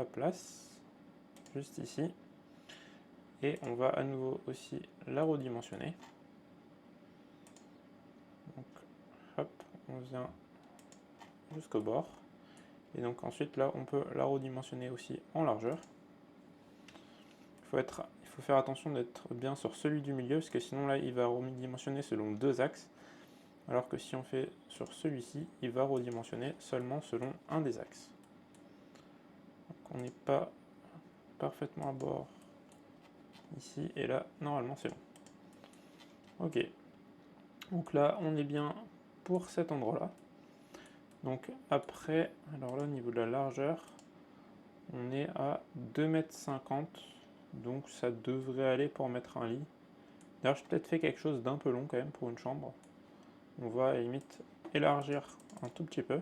place, juste ici. Et on va à nouveau aussi la redimensionner. Donc, hop, on vient jusqu'au bord. Et donc ensuite, là, on peut la redimensionner aussi en largeur. Il faut faire attention d'être bien sur celui du milieu, parce que sinon, là, il va redimensionner selon 2 axes. Alors que si on fait sur celui-ci, il va redimensionner seulement selon un des axes. Donc on n'est pas parfaitement à bord ici, et là, normalement, c'est bon. Ok. Donc là, on est bien pour cet endroit-là. Donc après, alors là, au niveau de la largeur, on est à 2,50 m. Donc ça devrait aller pour mettre un lit. D'ailleurs, j'ai peut-être fait quelque chose d'un peu long quand même pour une chambre. On va à la limite élargir un tout petit peu.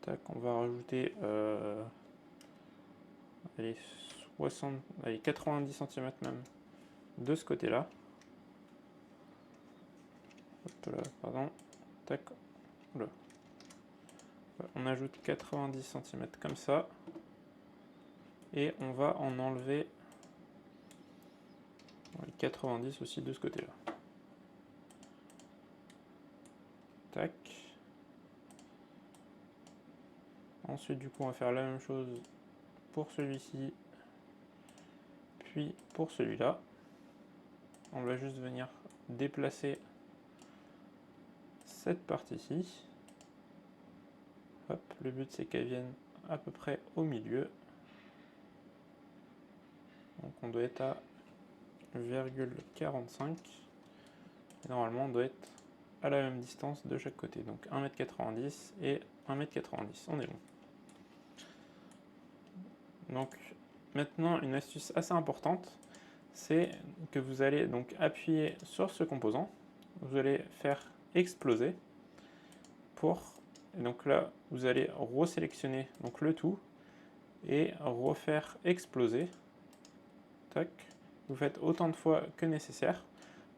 Tac, on va rajouter allez, 90 cm même de ce côté-là. Pardon. Tac. Oula. On ajoute 90 cm comme ça. Et on va en enlever 90 aussi de ce côté-là. Tac. Ensuite, du coup, on va faire la même chose pour celui-ci, puis pour celui-là. On va juste venir déplacer cette partie-ci. Hop, le but c'est qu'elle vienne à peu près au milieu. Donc on doit être à 0,45. Et normalement on doit être à la même distance de chaque côté. Donc 1,90 m et 1,90 m. On est bon. Donc maintenant une astuce assez importante, c'est que vous allez donc appuyer sur ce composant. Vous allez faire exploser et donc là vous allez resélectionner donc le tout et refaire exploser. Tac. Vous faites autant de fois que nécessaire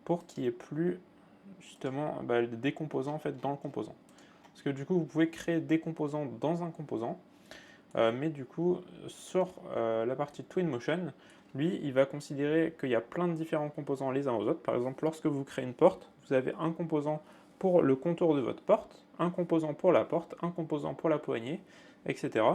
pour qu'il n'y ait plus justement des composants en fait dans le composant. Parce que du coup vous pouvez créer des composants dans un composant, mais du coup sur la partie Twinmotion, lui il va considérer qu'il y a plein de différents composants les uns aux autres. Par exemple, lorsque vous créez une porte, vous avez un composant pour le contour de votre porte, un composant pour la porte, un composant pour la poignée, etc.